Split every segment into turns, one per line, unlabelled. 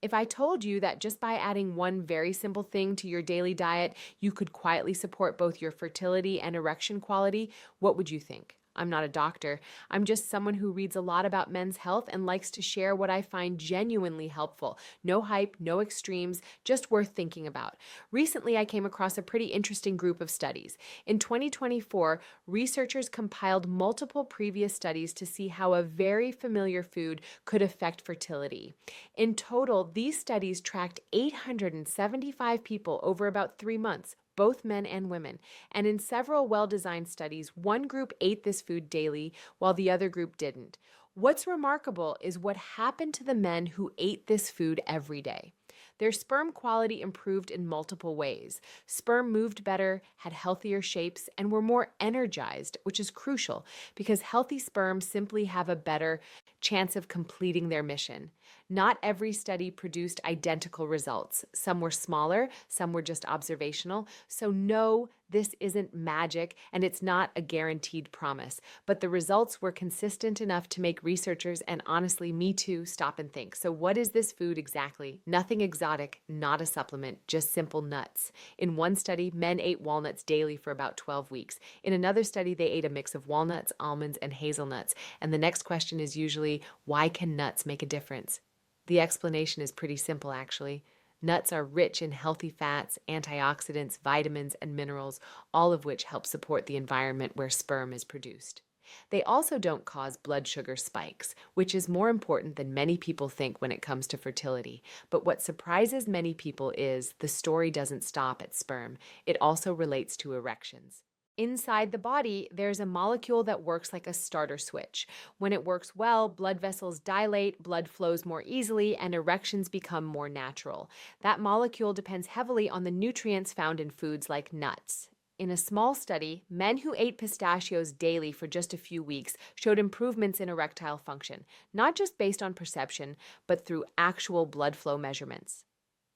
If I told you that just by adding one very simple thing to your daily diet, you could quietly support both your fertility and erection quality, what would you think? I'm not a doctor. I'm just someone who reads a lot about men's health and likes to share what I find genuinely helpful. No hype, no extremes, just worth thinking about. Recently, I came across a pretty interesting group of studies. In 2024, researchers compiled multiple previous studies to see how a very familiar food could affect fertility. In total, these studies tracked 875 people over about 3 months, both men and women. And in several well designed studies, one group ate this food daily while the other group didn't. What's remarkable is what happened to the men who ate this food every day. Their sperm quality improved in multiple ways. Sperm moved better, had healthier shapes, and were more energized, which is crucial because healthy sperm simply have a better chance of completing their mission. Not every study produced identical results. Some were smaller, some were just observational. So, no, this isn't magic and it's not a guaranteed promise. But the results were consistent enough to make researchers, and honestly, me too, stop and think. So, what is this food exactly? Nothing exotic, not a supplement, just simple nuts. In one study, men ate walnuts daily for about 12 weeks. In another study, they ate a mix of walnuts, almonds, and hazelnuts. And the next question is usually, why can nuts make a difference? The explanation is pretty simple, actually. Nuts are rich in healthy fats, antioxidants, vitamins, and minerals, all of which help support the environment where sperm is produced. They also don't cause blood sugar spikes, which is more important than many people think when it comes to fertility. But what surprises many people is the story doesn't stop at sperm. It also relates to erections. Inside the body, there's a molecule that works like a starter switch. When it works well, blood vessels dilate, blood flows more easily, and erections become more natural. That molecule depends heavily on the nutrients found in foods like nuts. In a small study, men who ate pistachios daily for just a few weeks showed improvements in erectile function, not just based on perception, but through actual blood flow measurements.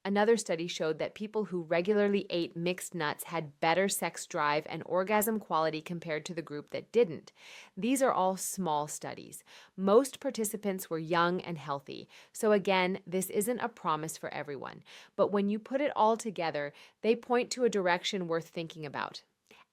Another study showed that people who regularly ate mixed nuts had better sex drive and orgasm quality compared to the group that didn't. These are all small studies. Most participants were young and healthy. So again, this isn't a promise for everyone. But when you put it all together, they point to a direction worth thinking about.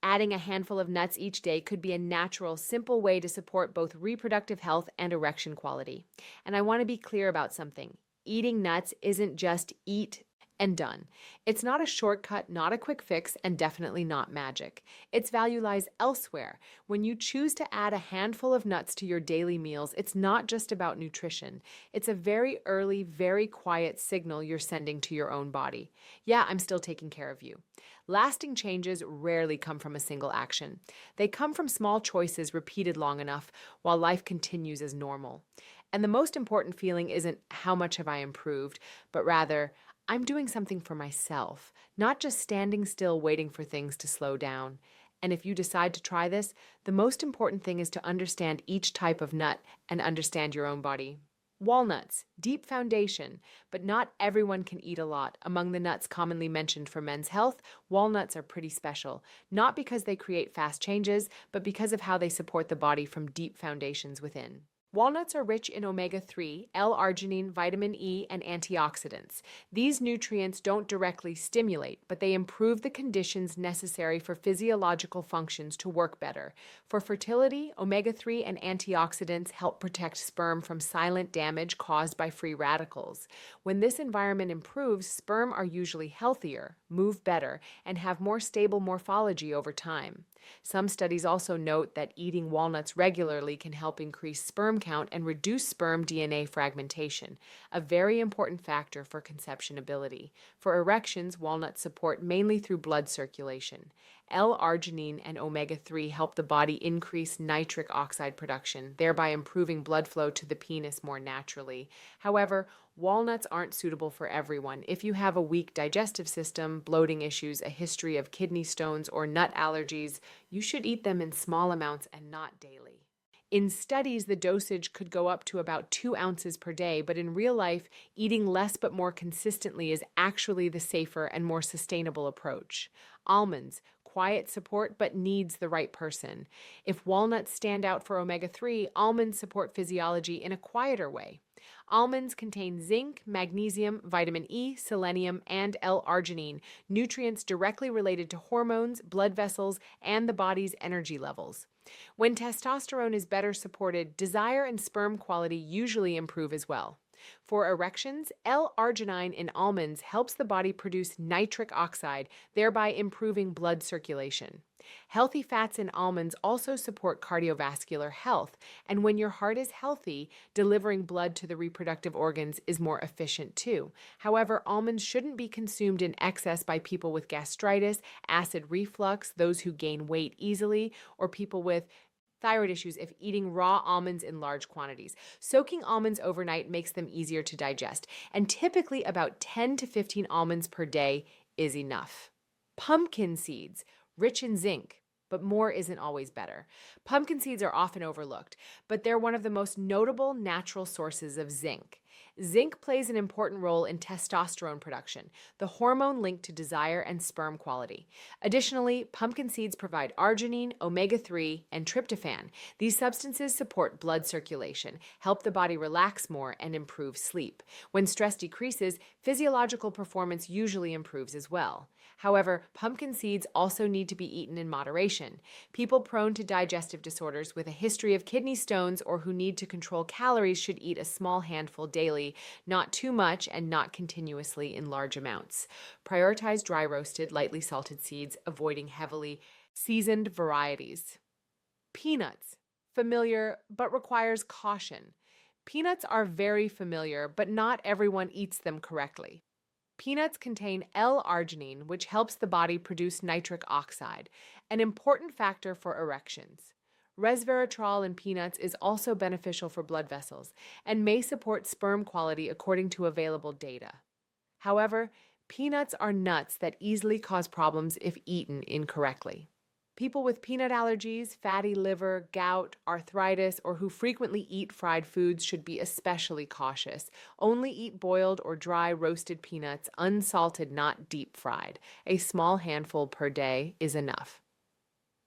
Adding a handful of nuts each day could be a natural, simple way to support both reproductive health and erection quality. And I want to be clear about something. Eating nuts isn't just eat and done. It's not a shortcut, not a quick fix, and definitely not magic. Its value lies elsewhere. When you choose to add a handful of nuts to your daily meals, it's not just about nutrition. It's a very early, very quiet signal you're sending to your own body. Yeah, I'm still taking care of you. Lasting changes rarely come from a single action. They come from small choices repeated long enough while life continues as normal. And the most important feeling isn't how much have I improved, but rather, I'm doing something for myself, not just standing still waiting for things to slow down. And if you decide to try this, the most important thing is to understand each type of nut and understand your own body. Walnuts, deep foundation, but not everyone can eat a lot. Among the nuts commonly mentioned for men's health, walnuts are pretty special, not because they create fast changes, but because of how they support the body from deep foundations within. Walnuts are rich in omega-3, L-arginine, vitamin E, and antioxidants. These nutrients don't directly stimulate, but they improve the conditions necessary for physiological functions to work better. For fertility, omega-3 and antioxidants help protect sperm from silent damage caused by free radicals. When this environment improves, sperm are usually healthier, move better, and have more stable morphology over time. Some studies also note that eating walnuts regularly can help increase sperm count and reduce sperm DNA fragmentation, a very important factor for conception ability. For erections, walnuts support mainly through blood circulation. L-arginine and omega-3 help the body increase nitric oxide production, thereby improving blood flow to the penis more naturally. However, walnuts aren't suitable for everyone. If you have a weak digestive system, bloating issues, a history of kidney stones, or nut allergies, you should eat them in small amounts and not daily. In studies, the dosage could go up to about 2 ounces per day, but in real life, eating less but more consistently is actually the safer and more sustainable approach. Almonds, quiet support but needs the right person. If walnuts stand out for omega-3, almonds support physiology in a quieter way. Almonds contain zinc, magnesium, vitamin E, selenium, and L-arginine, nutrients directly related to hormones, blood vessels, and the body's energy levels. When testosterone is better supported, desire and sperm quality usually improve as well. For erections, L-arginine in almonds helps the body produce nitric oxide, thereby improving blood circulation. Healthy fats in almonds also support cardiovascular health, and when your heart is healthy, delivering blood to the reproductive organs is more efficient too. However, almonds shouldn't be consumed in excess by people with gastritis, acid reflux, those who gain weight easily, or people with thyroid issues if eating raw almonds in large quantities. Soaking almonds overnight makes them easier to digest, and typically about 10 to 15 almonds per day is enough. Pumpkin seeds, rich in zinc, but more isn't always better. Pumpkin seeds are often overlooked, but they're one of the most notable natural sources of zinc. Zinc plays an important role in testosterone production, the hormone linked to desire and sperm quality. Additionally, pumpkin seeds provide arginine, omega-3, and tryptophan. These substances support blood circulation, help the body relax more, and improve sleep. When stress decreases, physiological performance usually improves as well. However, pumpkin seeds also need to be eaten in moderation. People prone to digestive disorders with a history of kidney stones or who need to control calories should eat a small handful daily, not too much and not continuously in large amounts. Prioritize dry roasted, lightly salted seeds, avoiding heavily seasoned varieties. Peanuts, familiar but requires caution. Peanuts are very familiar, but not everyone eats them correctly. Peanuts contain L-arginine, which helps the body produce nitric oxide, an important factor for erections. Resveratrol in peanuts is also beneficial for blood vessels and may support sperm quality according to available data. However, peanuts are nuts that easily cause problems if eaten incorrectly. People with peanut allergies, fatty liver, gout, arthritis, or who frequently eat fried foods should be especially cautious. Only eat boiled or dry roasted peanuts, unsalted, not deep fried. A small handful per day is enough.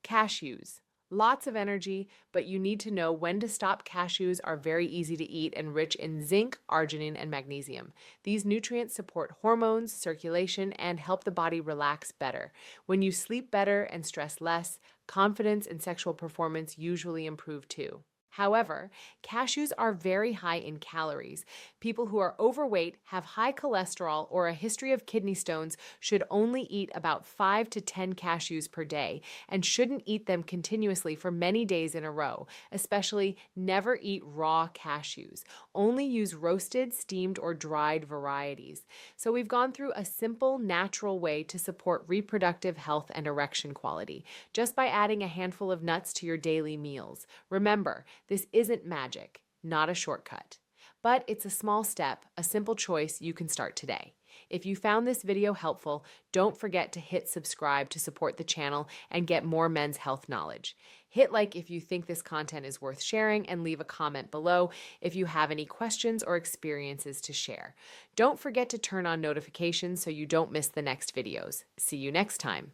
Cashews. Lots of energy, but you need to know when to stop. Cashews are very easy to eat and rich in zinc, arginine, and magnesium. These nutrients support hormones, circulation, and help the body relax better. When you sleep better and stress less, confidence and sexual performance usually improve too. However, cashews are very high in calories. People who are overweight, have high cholesterol, or a history of kidney stones should only eat about 5 to 10 cashews per day and shouldn't eat them continuously for many days in a row. Especially never eat raw cashews. Only use roasted, steamed, or dried varieties. So we've gone through a simple, natural way to support reproductive health and erection quality, just by adding a handful of nuts to your daily meals. Remember, this isn't magic, not a shortcut, but it's a small step, a simple choice you can start today. If you found this video helpful, don't forget to hit subscribe to support the channel and get more men's health knowledge. Hit like if you think this content is worth sharing and leave a comment below if you have any questions or experiences to share. Don't forget to turn on notifications so you don't miss the next videos. See you next time.